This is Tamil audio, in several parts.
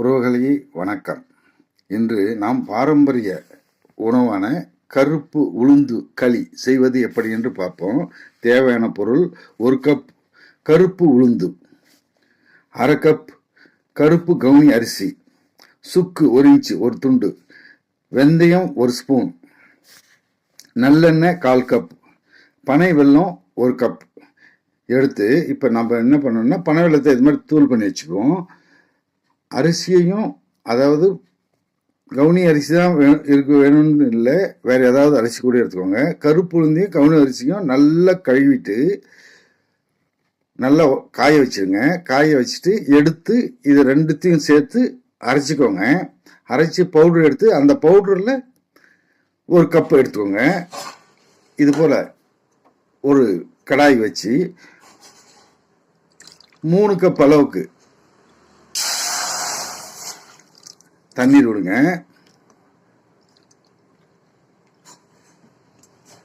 உறவுகளே வணக்கம். இன்று நாம் பாரம்பரிய உணவான கருப்பு உளுந்து களி செய்வது எப்படி என்று பார்ப்போம். தேவையான பொருள்: 1 கப் கருப்பு உளுந்து, 1/2 கப் கருப்பு கவுனி அரிசி, சுக்கு 1 இன்ச்சு 1 துண்டு, வெந்தயம் 1 ஸ்பூன், நல்லெண்ணெய் 1/4 கப், பனை வெல்லம் 1 கப் எடுத்து இப்போ நம்ம என்ன பண்ணணும்னா பனை வெல்லத்தை இது மாதிரி தூள் பண்ணி வச்சுக்குவோம். அரிசியையும், அதாவது கவுனி அரிசி தான் வேணும்னு இல்லை, வேறு ஏதாவது அரிசி கூட எடுத்துக்கோங்க. கருப்பு உளுந்தையும் கவுனி அரிசியும் நல்லா கழுவிட்டு நல்லா காய வச்சுருங்க. காய வச்சுட்டு எடுத்து இது ரெண்டுத்தையும் சேர்த்து அரைச்சிக்கோங்க. அரைச்சி பவுடர் எடுத்து அந்த பவுடரில் 1 கப் எடுத்துக்கோங்க. இது போல் ஒரு கடாய் வச்சு 3 கப் அளவுக்கு தண்ணீர் விடுங்க.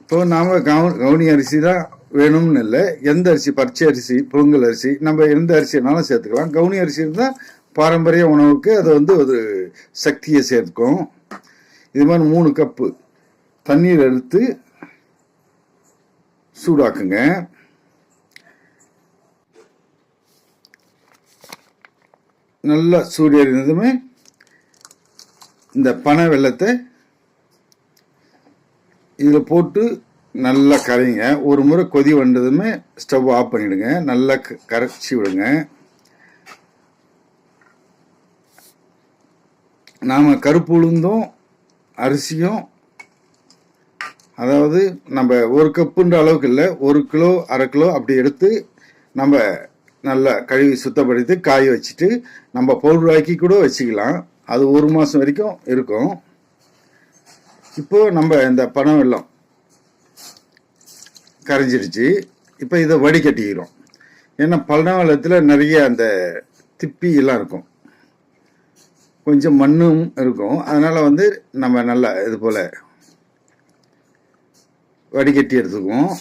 இப்போ நாம் கவுனி அரிசி தான் வேணும்னு இல்லை, எந்த அரிசி, பச்சை அரிசி, புழுங்கல் அரிசி, நம்ம எந்த அரிசினாலும் சேர்த்துக்கலாம். கவுனி அரிசி இருந்தால் பாரம்பரிய உணவுக்கு அது ஒரு சக்தியை சேர்க்கும். இது மாதிரி 3 கப்பு தண்ணீர் எடுத்து சூடாக்குங்க. நல்லா சூடு எறிந்ததுமே இந்த பனை வெல்லத்தை இதில் போட்டு நல்லா கரைங்க. ஒரு முறை கொதி வந்ததுமே ஸ்டவ் ஆஃப் பண்ணிவிடுங்க. நல்லா கரைச்சி விடுங்க. நாம் கருப்பு உளுந்தும் அரிசியும், அதாவது நம்ம 1 கப்புன்ற அளவுக்கு இல்லை, 1 கிலோ 1/2 கிலோ அப்படி எடுத்து நம்ம நல்லா கழுவி சுத்தப்படுத்தி காய வச்சுட்டு நம்ம பவுடர் ஆக்கி கூட வச்சுக்கலாம். அது 1 மாதம் வரைக்கும் இருக்கும். இப்போது நம்ம இந்த பனை வெல்லம் கரைஞ்சிருச்சு. இப்போ இதை வடிகட்டிக்கிறோம். ஏன்னா பனை வெல்லத்தில் நிறைய அந்த திப்பி எல்லாம் இருக்கும், கொஞ்சம் மண்ணும் இருக்கும். அதனால் நம்ம நல்லா இது போல் வடிகட்டி எடுத்துக்குவோம்.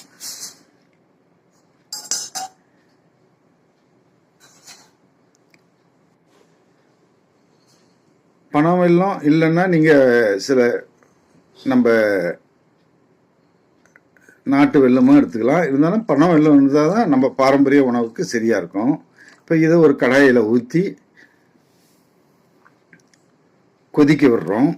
பனை வெல்லம் இல்லைன்னா நீங்கள் சில நம்ம நாட்டு வெல்லமும் எடுத்துக்கலாம். இருந்தாலும் பனை வெல்லம் இருந்தால் தான் நம்ம பாரம்பரிய உணவுக்கு சரியாக இருக்கும். இப்போ இதை ஒரு கடாயில் ஊற்றி கொதிக்க விடுறோம்.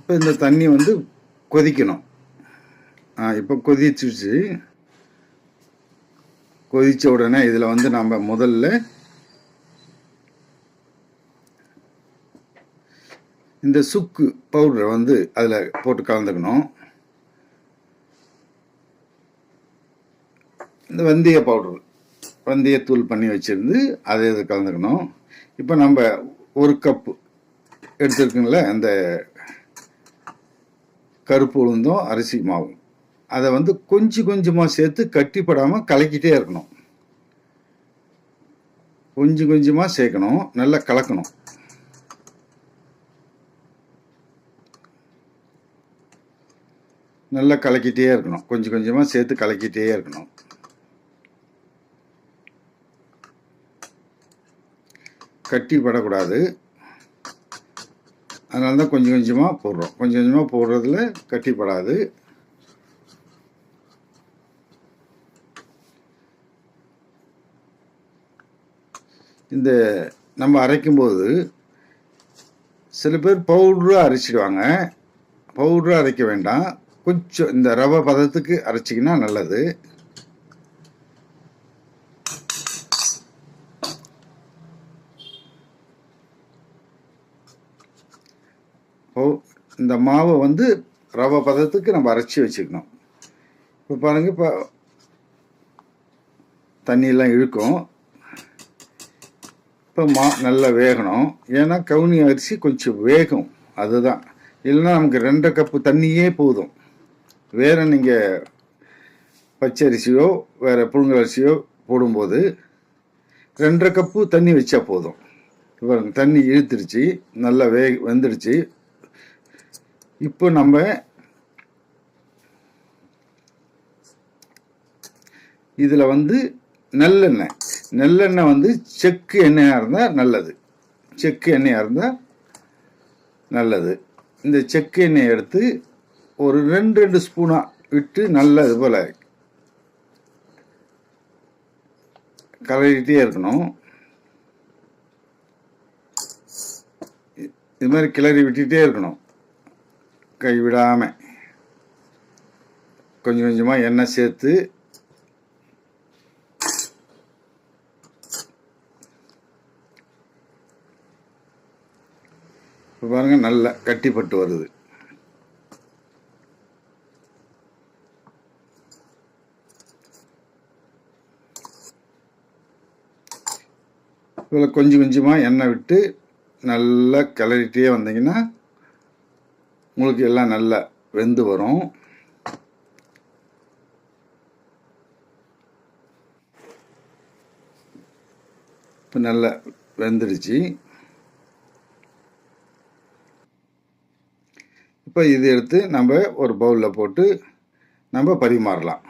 இப்போ இந்த தண்ணி கொதிக்கணும். இப்போ கொதிச்சிருச்சு. கொதித்த உடனே இதில் நம்ம முதல்ல இந்த சுக்கு பவுடரை அதில் போட்டு கலந்துக்கணும். இந்த வெந்தய பவுடர், வெந்தயத்தூள் பண்ணி வச்சுருந்து அதை இதை கலந்துக்கணும். இப்போ நம்ம 1 கப்பு எடுத்துருக்குங்கள அந்த கருப்பு உளுந்தும் அரிசி மாவும், அதை கொஞ்சம் கொஞ்சமாக சேர்த்து கட்டிப்படாமல் கலக்கிட்டே இருக்கணும். கொஞ்சம் கொஞ்சமாக சேர்க்கணும், நல்லா கலக்கணும். நல்லா கலக்கிட்டே இருக்கணும், கொஞ்சம் கொஞ்சமாக சேர்த்து கலக்கிட்டே இருக்கணும். கட்டி படக்கூடாது. அதனால தான் கொஞ்சம் கொஞ்சமாக போடுறோம். கொஞ்சம் கொஞ்சமாக போடுறதுல கட்டிப்படாது. இந்த நம்ம அரைக்கும்போது சில பேர் பவுடராக அரைச்சிடுவாங்க. பவுடராக அரைக்க வேண்டாம், கொஞ்சம் இந்த ரவை பதத்துக்கு அரைச்சிங்கன்னா நல்லது. இந்த மாவை ரவை பதத்துக்கு நம்ம அரைச்சி வச்சுக்கணும். இப்போ பாருங்கள், இப்போ தண்ணியெல்லாம் இழுக்கும். இப்போ நல்லா வேகணும். ஏன்னா கவுனி அரிசி கொஞ்சம் வேகும், அதுதான். இல்லைன்னா நமக்கு 2 கப்பு தண்ணியே போதும். வேறு நீங்கள் பச்சை அரிசியோ வேறு புழுங்கல் அரிசியோ போடும்போது 2.5 கப்பு தண்ணி வச்சா போதும். இப்போ தண்ணி இழுத்துருச்சு, நல்லா வெந்துடுச்சு. இப்போ நம்ம இதில் வந்து நெல்லெண்ணெய் வந்து செக்கு எண்ணெயாக இருந்தால் நல்லது. செக்கு எண்ணெயாக இருந்தால் நல்லது. இந்த செக்கு எண்ணெயை எடுத்து ஒரு 2 ஸ்பூனாக விட்டு நல்லா இது போல் கலரிட்டே இருக்கணும். இது மாதிரி கிளறி விட்டுட்டே இருக்கணும், கைவிடாமல். கொஞ்சம் கொஞ்சமாக எண்ணெய் சேர்த்து இப்போ பாருங்கள் நல்லா கட்டிப்பட்டு வருது. இதில் கொஞ்சம் கொஞ்சமாக எண்ணெய் விட்டு நல்லா கிளறிட்டே வந்தீங்கன்னா உங்களுக்கு எல்லாம் நல்லா வெந்து வரும். இப்போ நல்லா வெந்துடுச்சு. இப்போ இது எடுத்து நம்ம ஒரு பவுலில் போட்டு நம்ம பரிமாறலாம்.